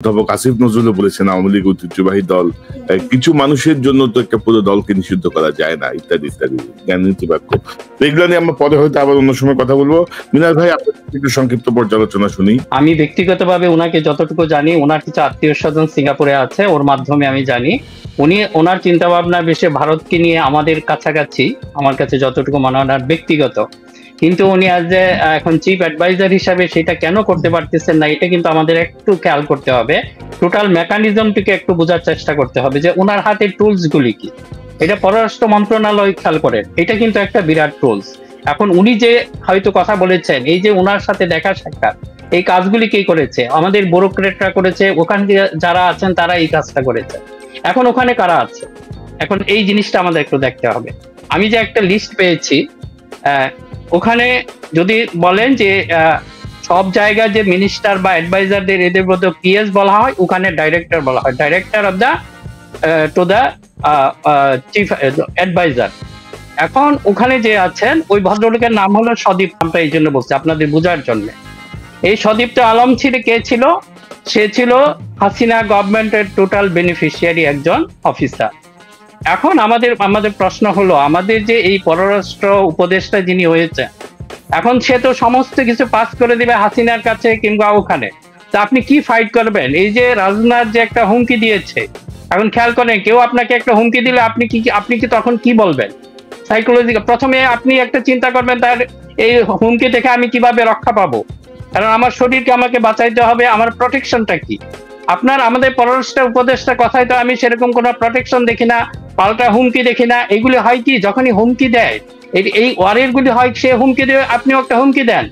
অধ্যাপক আসিফ নজরুল বলেছেন আওয়ামী লীগ ঐতিহ্যবাহী দল, কিছু মানুষের জন্য তো একটা পুরো দলকে নিষিদ্ধ করা যায় না, ইত্যাদি ইত্যাদি জ্ঞাননীতি বাক্য। এগুলো নিয়ে আমরা পরে হয়তো আবার অন্য সময় কথা বলবো। মিনার ভাই, আপনার একটু সংক্ষিপ্ত পর্যালোচনা শুনি। আমি ব্যক্তিগতভাবে ওনাকে যতটুকু জানি, ওনার কিছু আত্মীয় স্বজন সিঙ্গাপুরে আছে, ওর মাধ্যমে আমি জানি ওনার চিন্তা ভাবনা বেশি ভারতকে নিয়ে আমাদের কাছাকাছি, আমার কাছে যতটুকু মনে হয় ব্যক্তিগত। কিন্তু উনি আজ যে এখন চিফ অ্যাডভাইজার হিসাবে সেটা কেন করতে পারতেছেন না, এটা কিন্তু আমাদের একটু খেয়াল করতে হবে। টোটাল মেকানিজমটিকে একটু বোঝার চেষ্টা করতে হবে যে ওনার হাতে টুলস গুলি কি। এটা পররাষ্ট্র মন্ত্রণালয় খেয়াল করেন, এটা কিন্তু একটা বিরাট টুলস। এখন উনি যে হয়তো কথা বলেছেন, এই যে ওনার সাথে দেখা সাক্ষাৎ, এই কাজগুলি কে করেছে? আমাদের ব্যুরোক্রেটরা করেছে, ওখানে যারা আছেন তারা এই কাজটা করেছে। এখন ওখানে কারা আছে, এখন এই জিনিসটা আমাদের একটু দেখতে হবে। আমি যে একটা লিস্ট পেয়েছি, ওখানে যদি বলেন যে সব জায়গায় যে মিনিস্টার বা অ্যাডভাইজারদের এদের মধ্যে পিএস বলা হয়, ওখানে ডাইরেক্টর বলা হয়, director of the to the chief adviser. এখন ওখানে যে আছেন ওই ভদ্রলোকের নাম হলো সদীপ। আমরা এই জন্য বলছি আপনাদের বোঝার জন্য। এই সদীপ্ত আলম কে ছিল? সে ছিল হাসিনা গভর্নমেন্টের টোটাল বেনিফিশিয়ারি একজন অফিসার। এখন আমাদের প্রশ্ন হলো, আমাদের যে এই পররাষ্ট্র উপদেষ্টা যিনি হয়েছে, এখন সে তো সমস্ত কিছু পাস করে দিবে হাসিনার কাছে কিংবা ওখানে, তা আপনি কি ফাইট করবেন? এই যে রাজনাথ যে একটা হুমকি দিয়েছে, এখন খেয়াল করেন, কেউ আপনাকে একটা হুমকি দিলে আপনি কি তখন কি বলবেন? সাইকোলজিক্যাল প্রথমে আপনি একটা চিন্তা করবেন, তার এই হুমকি থেকে আমি কিভাবে রক্ষা পাবো, কারণ আমার শরীরকে আমাকে বাঁচাইতে হবে, আমার প্রোটেকশনটা কি? আমাদের পররাষ্ট্র উপদেষ্টার কথায় তো আমি সেরকম কোনো প্রোটেকশন দেখি না, পাল্টা হুমকি দেখি না। এগুলি হয় কি, যখনই হুমকি দেয়, এই ওয়ারের গুলি হয়, সে হুমকি দিয়ে আপনিও একটা হুমকি দেন,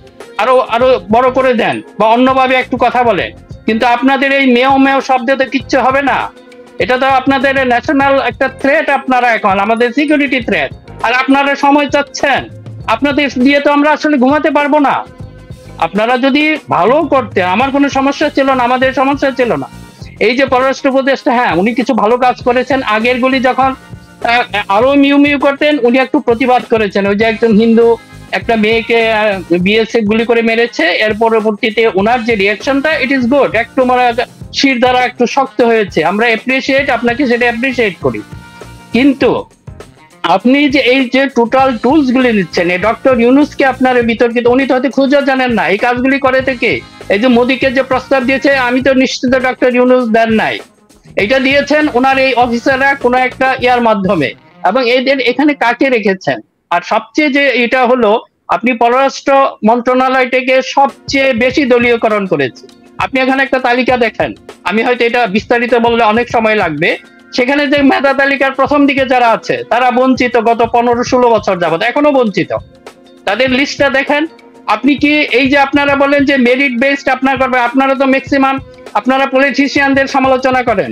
আরো বড় করে দেন বা অন্যভাবে একটু কথা বলেন, কিন্তু আপনাদের এই মেয় শব্দে তো কিচ্ছু হবে না। এটা তো আপনাদের ন্যাশনাল একটা থ্রেট, আপনারা এখন আমাদের সিকিউরিটি থ্রেট, আর আপনারা সময় চাচ্ছেন। আপনাদের দিয়ে তো আমরা আসলে ঘুমাতে পারবো না। আপনারা যদি ভালো করতে, আমার কোনো সমস্যা ছিল না, আমাদের সমস্যা ছিল না। এই যে পররাষ্ট্র উপদেষ্টা, হ্যাঁ উনি কিছু ভালো কাজ করেছেন। আগের গুলি যখন আরো মিউ করতেন, উনি একটু প্রতিবাদ করেছেন। ওই যে একজন হিন্দু একটা মেয়েকে বিএসএফ গুলি করে মেরেছে, এর পরবর্তীতে ওনার যে রিয়াকশনটা, ইট ইজ গুড, একটু মানে শির দ্বারা একটু শক্ত হয়েছে, আমরা আপনাকে সেটা অ্যাপ্রিসিয়েট করি। কিন্তু আপনি যে এই যে টোটাল টুলস গুলি নিচ্ছেন, এই ডক্টর ইউনূসকে আপনার বিতর্কিত, উনি তো হয়তো খুঁজে জানেন না এই কাজগুলি করে থেকে। এই যে মোদীকে যে প্রস্তাব দিয়েছে, আমি তো নিশ্চিত ডক্টর ইউনূস দেন নাই, এটা দিয়েছেন ওনার এই অফিসাররা কোনো একটা ইয়ার মাধ্যমে, এবং এদের এখানে কাকে রেখেছেন। আর সবচেয়ে যে এটা হলো, আপনি পররাষ্ট্র মন্ত্রণালয়টাকে সবচেয়ে বেশি দলীয়করণ করেছে। আপনি এখানে একটা তালিকা দেখেন, আমি হয়তো এটা বিস্তারিত বললে অনেক সময় লাগবে। সেখানে যে মেধা তালিকার প্রথম দিকে যারা আছে, তারা বঞ্চিত, গত 15-16 বছর যাবত এখনো বঞ্চিত। তাদের লিস্টটা দেখেন। আপনি কি এই যে আপনারা বলেন যে মেরিট বেসড আপনারা করবেন, আপনারা তো ম্যাক্সিমাম আপনারা পলিটিশিয়ানদের সমালোচনা করেন,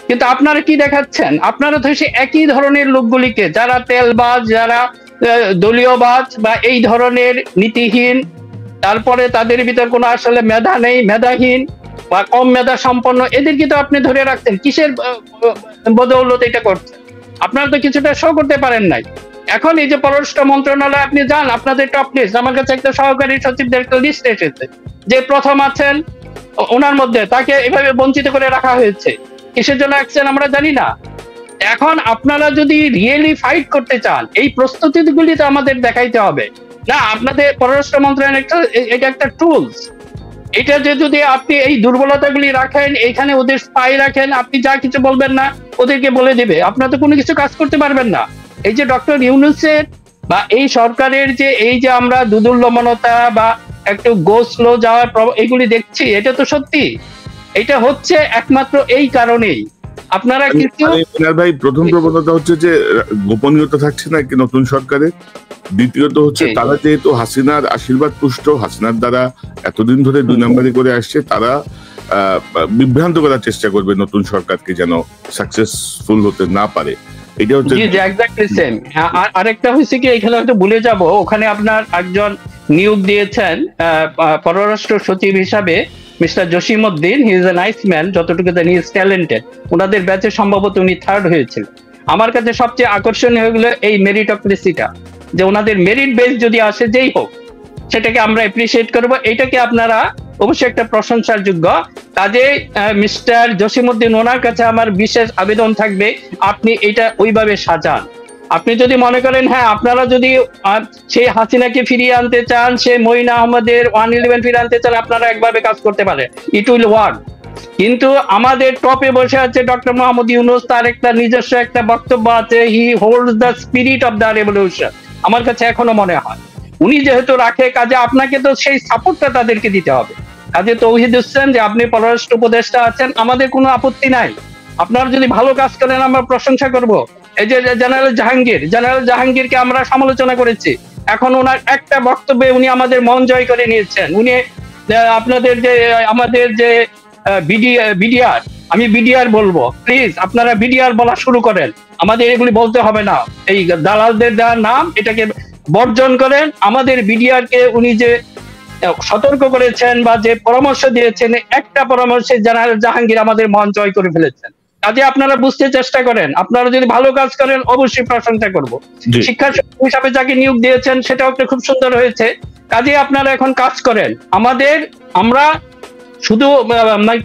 কিন্তু আপনারা কি দেখাচ্ছেন? আপনারা তো সে একই ধরনের লোকগুলিকে, যারা তেলবাজ, যারা দলীয়বাজ বা এই ধরনের নীতিহীন, তারপরে তাদের ভিতর কোনো আসলে মেধা নেই, মেধাহীন বা কম মেধা সম্পন্ন, এদেরকে তো আপনি ধরে রাখতেন। কিসের বদৌলত এটা করছেন? আপনারা তো কিছুটা শো করতে পারেন নাই। এখন এই যে পররাষ্ট্র মন্ত্রণালয় আপনি যান, আপনাদের টপ লিস্ট, আমার কাছে একটা সহকারী সচিবদের একটা লিস্ট এসেছে, যে প্রথম আছেন ওনার মধ্যে তাকে এভাবে বঞ্চিত করে রাখা হয়েছে। কিসের জন্য রাখছেন আমরা জানি না। এখন আপনারা যদি রিয়েলি ফাইট করতে চান, এই প্রস্তুতিগুলি তো আমাদের দেখাইতে হবে না। আপনাদের পররাষ্ট্র মন্ত্রণালয় এটা একটা টুলস। এটা যে যদি আপনি এই দুর্বলতাগুলি রাখেন, এখানে ওদের স্পাই রাখেন, আপনি যা কিছু বলবেন না ওদেরকে বলে দিবে, আপনারা তো কোনো কিছু কাজ করতে পারবেন না। এই যে ডক্টর ইউনূসের বা এই সরকারের যে এই যে আমরা দুদুল্যমনতা বা একটু গো স্লো যাওয়ার এগুলি দেখছি, এটা তো সত্যি, এটা হচ্ছে একমাত্র এই কারণেই। আপনারা কিন্তু ভাই, প্রথম প্রবণতা হচ্ছে যে গোপনীয়তা থাকছে না কি নতুন সরকারে। দ্বিতীয়ত হচ্ছে তারা যেহেতু হাসিনার আশীর্বাদ পুষ্ট, হাসিনার দ্বারা এতদিন ধরে 2 নম্বরই করে আসছে, তারা বিভ্রান্ত করার চেষ্টা করবে নতুন সরকারকে, যেন সাকসেসফুল হতে না পারে। এটা হচ্ছে এক্স্যাক্টলি সেম। আরেকটা হয়েছে কি, এখানে হয়তো ভুলে যাব, ওখানে আপনার একজন নিয়োগ দিয়েছেন পররাষ্ট্র সচিব হিসাবে mister Jasimuddin. He is a nice man, যতটুকু জানি হি ইজ ট্যালেন্টেড। ওনাদের ব্যাচে সম্ভবত উনি 3rd হয়েছিল। আমার কাছে সবচেয়ে আকর্ষণীয় হলো এই মেরিটোক্রেসিটা, যে ওনাদের মেরিট বেস যদি আসে যেই হোক, সেটাকে আমরা অ্যাপ্রিসিয়েট করব। এটাকে আপনারা অবশ্যই একটা প্রশংসার যোগ্য। কাজে মিস্টার জসিমউদ্দিন, ওনার কাছে আমার বিশেষ আবেদন থাকবে, আপনি এটা ওইভাবে সাজান। আপনি যদি মনে করেন হ্যাঁ আপনারা যদি সেই হাসিনাকে ফিরিয়ে আনতে চান, সেই মঈন আহমদের 111 ফিরিয়ে আনতে চান, আপনারা একভাবে কাজ করতে পারেন, ইট উইল ওয়ার্ক। কিন্তু আমাদের টপে বসে আছে ডক্টর মোহাম্মদ ইউনূস, তার একটা নিজস্ব একটা বক্তব্য আছে, he holds the spirit of the revolution. আমার কাছে এখনো মনে হয় উনি যেহেতু রাখে, কাজে আপনাকে তো সেই সাপোর্টটা তাদেরকে দিতে হবে। কাজে তৌহিদ হোসেন, যে আপনি পররাষ্ট্র উপদেষ্টা আছেন, আমাদের কোনো আপত্তি নাই, আপনারা যদি ভালো কাজ করেন আমরা প্রশংসা করব। এই যে জেনারেল জাহাঙ্গীরকে আমরা সমালোচনা করেছি, এখন ওনার একটা বক্তব্যে উনি আমাদের মন জয় করে নিয়েছেন। উনি আপনাদের যে আমাদের যে বিডিআর, আমি বিডিআর বলবো, প্লিজ আপনারা বিডিআর বলা শুরু করেন, আমাদের এগুলি বলতে হবে না, এই দালালদের দেওয়ার নাম, এটাকে বর্জন করেন। আমাদের বিডিআর কে উনি যে সতর্ক করেছেন বা যে পরামর্শ দিয়েছেন, একটা পরামর্শে জেনারেল জাহাঙ্গীর আমাদের মন জয় করে ফেলেছেন। কাজে আপনারা বুঝতে চেষ্টা করেন, আপনারা যদি ভালো কাজ করেন অবশ্যই প্রশংসা করব। শিক্ষা হিসাবে যাকে নিয়োগ দিয়েছেন সেটাও একটা খুব সুন্দর হয়েছে। কাজে আপনারা এখন কাজ করেন, আমরা শুধু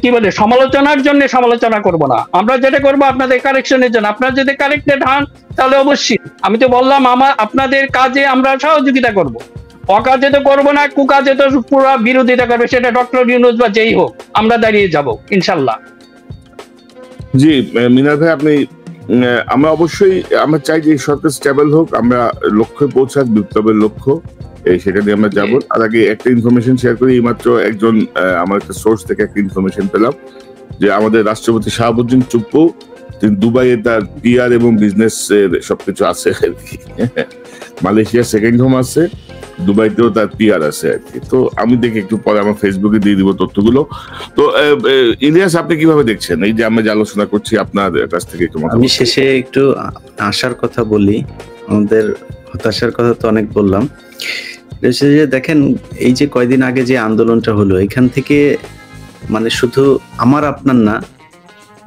কি বলে সমালোচনার জন্য সমালোচনা করব না, আমরা যেটা করব আপনাদের কারেকশনের জন্য। আপনারা যদি কারেক্টেড হন তাহলে অবশ্যই, আমি তো বললাম আপনাদের কাজে আমরা সহযোগিতা করব, অকাজে তো করবো না, কুকাজে তো পুরো বিরোধিতা করবে, সেটা ডক্টর ইউনূস বা যেই হোক, আমরা দাঁড়িয়ে যাব ইনশাল্লাহ। জি মিনার ভাই, আপনি আমরা অবশ্যই আমরা চাই যে সরকার স্টেবল হোক, আমরা লক্ষ্যে পৌঁছাক, বিপ্লবের লক্ষ্য, সেটা নিয়ে আমরা যাবো। আর আগে একটা ইনফরমেশন শেয়ার করি, এইমাত্র একজন আমার একটা সোর্স থেকে একটা ইনফরমেশন পেলাম যে আমাদের রাষ্ট্রপতি শাহাবুদ্দিন চুপ্পু, তিনি দুবাইয়ে তার পিআর এবং বিজনেস এর সবকিছু আছে আর কি, মালয়েশিয়া সেকেন্ড হোম আছে, দুবাইতেও তার পিআর আছে আর কি। তো আমি দেখি একটু পরে আমার ফেসবুকে দিয়ে দিব তথ্যগুলো। তো ইলিয়াস, আপনি কিভাবে দেখছেন এই যে আমরা যে আলোচনা করছি, আপনার কাছ থেকে একটু মতামত। আমি শেষে একটু আশার কথা বলি, আমাদের হতাশার কথা তো অনেক বললাম। যে দেখেন, এই যে কয়দিন আগে যে আন্দোলনটা হলো, এখান থেকে মানে শুধু আমার আপনার না,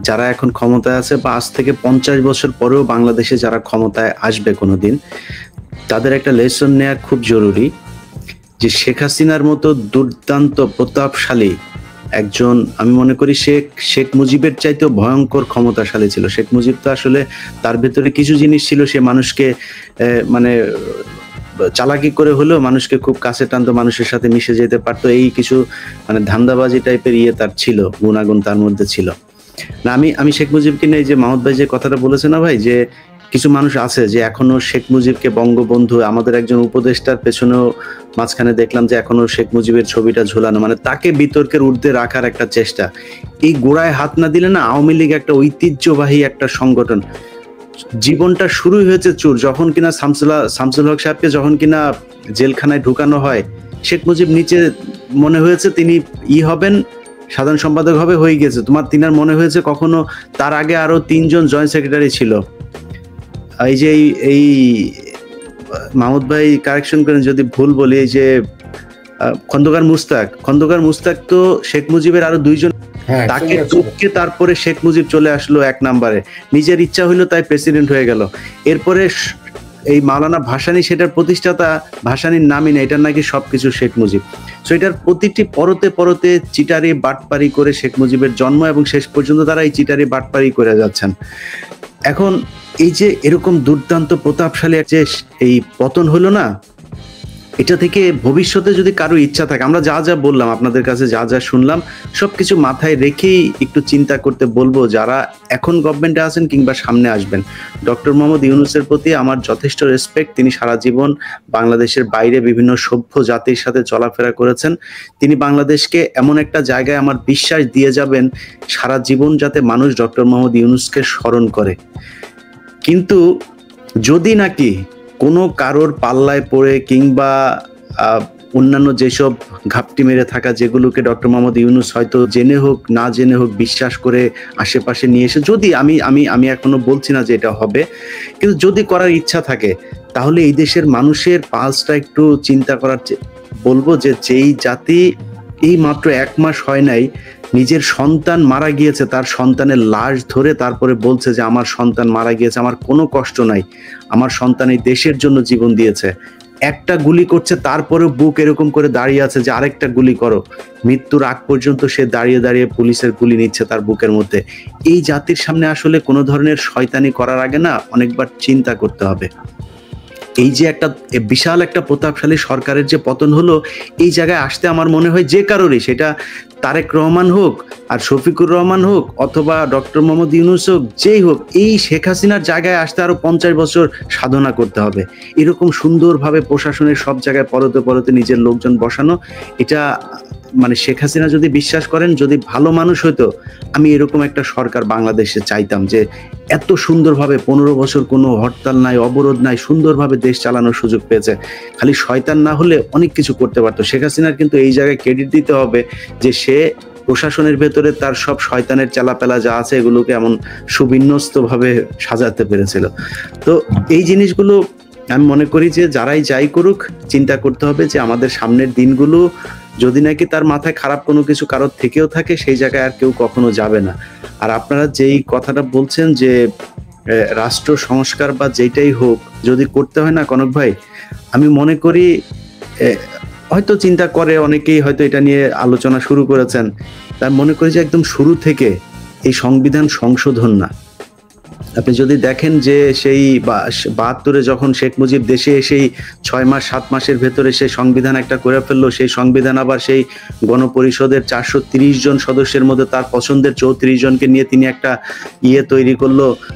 যারা এখন ক্ষমতায় আছে বা আজ থেকে 50 বছর পরেও বাংলাদেশে যারা ক্ষমতায় আসবে কোনোদিন, তাদের একটা লেসন নেওয়া খুব জরুরি যে শেখ হাসিনার মতো দুর্দান্ত প্রতাপশালী একজন, আমি মনে করি শেখ মুজিবের চাইতেও ভয়ঙ্কর ক্ষমতাশালী ছিল। শেখ মুজিব তো আসলে তার ভেতরে কিছু জিনিস ছিল, সে মানুষকে মানে চালাকি করে হলেও মানুষকে খুব কাছে টানতো, মানুষের সাথে মিশে যেতে পারতো, এই কিছু মানে ধান্দাবাজি টাইপের তার ছিল, গুণাগুণ তার মধ্যে ছিল না। আমি শেখ মুজিবকে নিয়ে যে মাহমুদ ভাই যে কথাটা বলেছে না ভাই, যে কিছু মানুষ আছে যে এখনো শেখ মুজিবকে বঙ্গবন্ধু, আমাদের একজন উপদেষ্টার পেছনেও মাঝখানে দেখলাম যে এখনো শেখ মুজিবের ছবিটা ঝোলানো, মানে তাকে বিতর্কের ঊর্ধ্বে রাখার একটা চেষ্টা। এই গোড়ায় হাত না দিলে না, আওয়ামী লীগ একটা ঐতিহ্যবাহী একটা সংগঠন, জীবনটা শুরুই হয়েছে চুর। যখন কিনা শামসুল হক সাহেবকে যখন কিনা জেলখানায় ঢুকানো হয়, শেখ মুজিব নিচে মনে হয়েছে তিনি হবেন, সাধারণ সম্পাদক হবে, হয়ে গেছে। তিনার মনে হয়েছে কখনো তার আগে আরো 3 জন জয়েন্ট সেক্রেটারি ছিল। এই যে এই মাহমুদ ভাই কারেকশন করেন যদি ভুল বলি, এই যে খন্দকার মুস্তাক তো শেখ মুজিবের আরো 2 জন, তাকে টপকে তারপরে শেখ মুজিব চলে আসলো 1 নম্বরে, নিজের ইচ্ছা হইলো তাই প্রেসিডেন্ট হয়ে গেল। এরপরে এই মাওলানা ভাসানী, সেটার প্রতিষ্ঠাতা ভাসানীর নামই না, এটার নাকি সবকিছু শেখ মুজিব। সো এটার প্রতিটি পরতে পরতে চিটারি বাটপারি করে শেখ মুজিবের জন্ম, এবং শেষ পর্যন্ত তারা এই চিটারি বাটপারি করে যাচ্ছেন। এখন এই যে এরকম দুর্দান্ত প্রতাপশালী যে এই পতন হলো না, এটা থেকে ভবিষ্যতে যদি কারো ইচ্ছা থাকে, আমরা যা যা বললাম আপনাদের কাছে, যা যা শুনলাম, সবকিছু মাথায় রেখেই একটু চিন্তা করতে বলবো যারা এখন গভর্নমেন্টে আছেন কিংবা সামনে আসবেন। ডক্টর মোহাম্মদ ইউনূসের প্রতি আমার যথেষ্ট রেসপেক্ট। তিনি সারা জীবন বাংলাদেশের বাইরে বিভিন্ন সভ্য জাতির সাথে চলাফেরা করেছেন। তিনি বাংলাদেশকে এমন একটা জায়গায় আমার বিশ্বাস দিয়ে যাবেন, সারা জীবন যাতে মানুষ ডক্টর মোহাম্মদ ইউনূসকে স্মরণ করে। কিন্তু যদি নাকি কোনো কারোর পাল্লায় পড়ে কিংবা অন্যান্য যেসব ঘাপটি মেরে থাকা, যেগুলোকে ডক্টর মোহাম্মদ ইউনূস হয়তো জেনে হোক না জেনে হোক বিশ্বাস করে আশেপাশে নিয়ে এসে, যদি আমি এখনো বলছি না যে এটা হবে, কিন্তু যদি করার ইচ্ছা থাকে, তাহলে এই দেশের মানুষের পালসটা একটু চিন্তা করার বলবো যে যেই জাতি এই মাত্র 1 মাস হয় নাই নিজের সন্তান মারা গিয়েছে, তার সন্তানের লাশ ধরে তারপরে বলছে যে আমার সন্তান মারা গিয়েছে, আমার কোনো কষ্ট নাই, আমার সন্তান এই দেশের জন্য জীবন দিয়েছে, একটা গুলি করছে তারপরে বুক এরকম করে দাঁড়িয়ে আছে যে আরেকটা গুলি করো, মৃত্যুর আগ পর্যন্ত সে দাঁড়িয়ে দাঁড়িয়ে পুলিশের গুলি নিচ্ছে তার বুকের মধ্যে। এই জাতির সামনে আসলে কোনো ধরনের শয়তানি করার আগে না অনেকবার চিন্তা করতে হবে। এই যে একটা বিশাল একটা প্রতাপশালী সরকারের যে পতন হলো, এই জায়গায় আসতে আমার মনে হয় যে কারোরই, সেটা তারেক রহমান হোক আর শফিকুর রহমান হোক অথবা ডক্টর মোহাম্মদ ইউনূস হোক, যেই হোক, এই শেখ হাসিনার জায়গায় আসতে আরো 50 বছর সাধনা করতে হবে। এরকম সুন্দরভাবে প্রশাসনের সব জায়গায় পরতে পরতে নিজের লোকজন বসানো, এটা মানে শেখ হাসিনা যদি বিশ্বাস করেন, যদি ভালো মানুষ হইতো, আমি এরকম একটা সরকার বাংলাদেশে চাইতাম যে এত সুন্দরভাবে 15 বছর কোনো হরতাল নাই, অবরোধ নাই, সুন্দরভাবে দেশ চালানোর সুযোগ পেয়েছে। খালি শয়তান না হলে অনেক কিছু করতে পারতো শেখ হাসিনার। কিন্তু এই জায়গায় ক্রেডিট দিতে হবে যে সে প্রশাসনের ভেতরে তার সব শয়তানের চালাপেলা যা আছে এগুলোকে এমন সুবিন্যস্ত ভাবে সাজাতে পেরেছিল। তো এই জিনিসগুলো আমি মনে করি যে যারাই যাই করুক, চিন্তা করতে হবে যে আমাদের সামনের দিনগুলো যদি নাকি তার মাথায় খারাপ কোনো কিছু কারোর থেকেও থাকে, সেই জায়গায় আর কেউ কখনো যাবে না। আর আপনারা যেই কথাটা বলছেন যে রাষ্ট্র সংস্কার বা যেটাই হোক যদি করতে হয় না কনক ভাই, আমি মনে করি হয়তো চিন্তা করে অনেকেই, হয়তো এটা নিয়ে আলোচনা শুরু করেছেন, তার মনে করি যে একদম শুরু থেকে এই সংবিধান সংশোধন না। আপনি যদি দেখেন যে সেই 72-এ যখন শেখ মুজিব দেশে এসেই 6 মাস 7 মাসের ভেতরে সেই সংবিধান একটা করে ফেললো, সেই সংবিধান আবার সেই গণপরিষদের 430 জন সদস্যের মধ্যে তার পছন্দের 34 জনকে নিয়ে তিনি একটা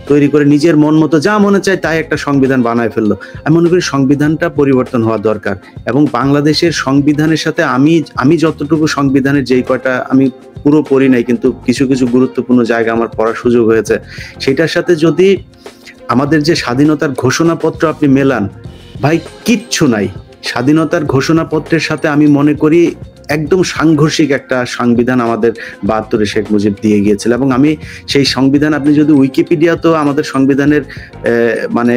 তৈরি করে নিজের মন মতো যা মনে চায় তাই একটা সংবিধান বানায় ফেললো। আমি মনে করি সংবিধানটা পরিবর্তন হওয়া দরকার। এবং বাংলাদেশের সংবিধানের সাথে আমি যতটুকু সংবিধানের যেই কয়টা, আমি পুরো পড়ি নাই কিন্তু কিছু কিছু গুরুত্বপূর্ণ জায়গা আমার পড়ার সুযোগ হয়েছে, সেটার সাথে যদি আমাদের যে স্বাধীনতার ঘোষণাপত্র আপনি মেলান, ভাই কিচ্ছু নাই। স্বাধীনতার ঘোষণাপত্রের সাথে আমি মনে করি একদম সাংঘর্ষিক একটা সংবিধান আমাদের 72-এ শেখ মুজিব দিয়ে গিয়েছিল। এবং আমি সেই সংবিধান, আপনি যদি উইকিপিডিয়া তো আমাদের সংবিধানের মানে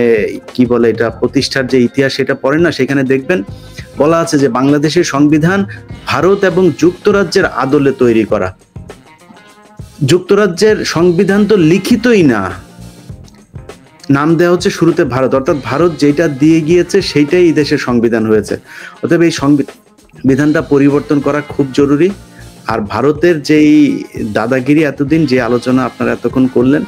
কি বলে এটা প্রতিষ্ঠার যে ইতিহাস সেটা পড়েন না, সেখানে দেখবেন বলা আছে যে বাংলাদেশের সংবিধান ভারত এবং যুক্তরাজ্যের আদলে তৈরি করা। যুক্তরাজ্যের সংবিধান তো লিখিতই না, নাম দেওয়া হচ্ছে শুরুতে ভারত, অর্থাৎ ভারত যেটা দিয়ে গিয়েছে সেইটাই এই দেশের সংবিধান হয়েছে। অতএব এই সংবিধানটা পরিবর্তন করা খুব জরুরি। আর ভারতের যেই দাদাগিরি এতদিন যে আলোচনা আপনারা এতক্ষণ করলেন,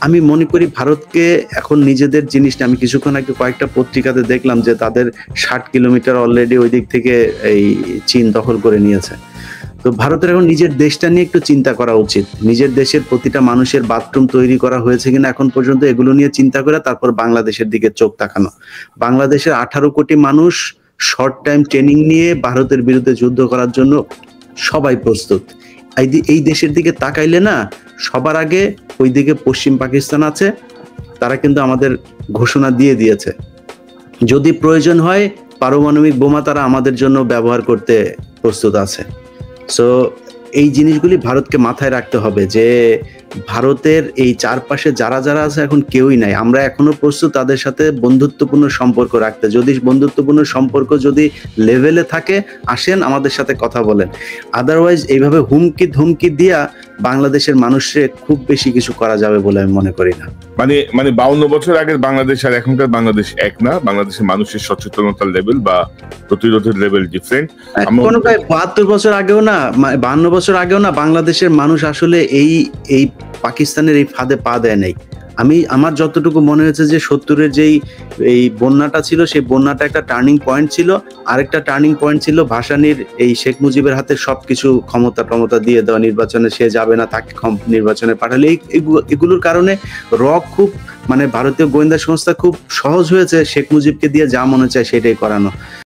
আমি মনে করি ভারতকে এখন নিজেদের জিনিসটা, আমি কিছুক্ষণ আগে কয়েকটা পত্রিকাতে দেখলাম যে তাদের 60 কিলোমিটার অলরেডি ওই দিক থেকে এই চীন দখল করে নিয়েছে। তো ভারতের এখন নিজের দেশটা নিয়ে একটু চিন্তা করা উচিত। নিজের দেশের প্রতিটা মানুষের বাথরুম তৈরি করা হয়েছে কিনা এখন পর্যন্ত, এগুলো নিয়ে চিন্তা করে তারপর বাংলাদেশের দিকে চোখ তাকানো। বাংলাদেশের 18 কোটি মানুষ শর্ট টাইম ট্রেনিং নিয়ে ভারতের বিরুদ্ধে যুদ্ধ করার জন্য সবাই প্রস্তুত। এই দেশের দিকে তাকাইলে না, সবার আগে ওই দিকে পশ্চিম পাকিস্তান আছে, তারা কিন্তু আমাদের ঘোষণা দিয়ে দিয়েছে যদি প্রয়োজন হয় পারমাণবিক বোমা তারা আমাদের জন্য ব্যবহার করতে প্রস্তুত আছে। সো এই জিনিসগুলি ভারতকে মাথায় রাখতে হবে যে ভারতের এই চারপাশে যারা যারা আছে এখন কেউই নাই, আমরা এখনো প্রস্তুত তাদের সাথে বন্ধুত্বপূর্ণ সম্পর্ক রাখতে। যদি বন্ধুত্বপূর্ণ সম্পর্ক যদি লেভেলে থাকে, আসেন আমাদের সাথে কথা বলেন। আদারওয়াইজ এইভাবে হুমকি ধমকি দিয়া বাংলাদেশের মানুষের খুব বেশি কিছু করা যাবে বলে আমি মনে করি না। মানে 52 বছর আগের বাংলাদেশ আর এখনকার বাংলাদেশ এক না। বাংলাদেশের মানুষের সচেতনতার লেভেল বা প্রতিরোধের লেভেল ডিফারেন্ট। কোনো প্রায় 72 বছর আগেও না, 52 বছর আগেও না, বাংলাদেশের মানুষ আসলে এই পাকিস্তানের এই ফাঁদে পা দেয় নাই। আমার যতটুকু মনে হয়েছে যে 70-এর যেই এই বন্যাটা ছিল, সেই বন্যাটা একটা টার্নিং পয়েন্ট ছিল। আরেকটা টার্নিং পয়েন্ট ছিল ভাসানীর এই শেখ মুজিবের হাতে সবকিছু ক্ষমতা দিয়ে দেওয়া, নির্বাচনে সে যাবে না, তাকে নির্বাচনে পাঠালে। এগুলোর কারণে খুব মানে ভারতীয় গোয়েন্দা সংস্থা খুব সহজ হয়েছে শেখ মুজিবকে দিয়ে যা মনে চায় সেটাই করানো।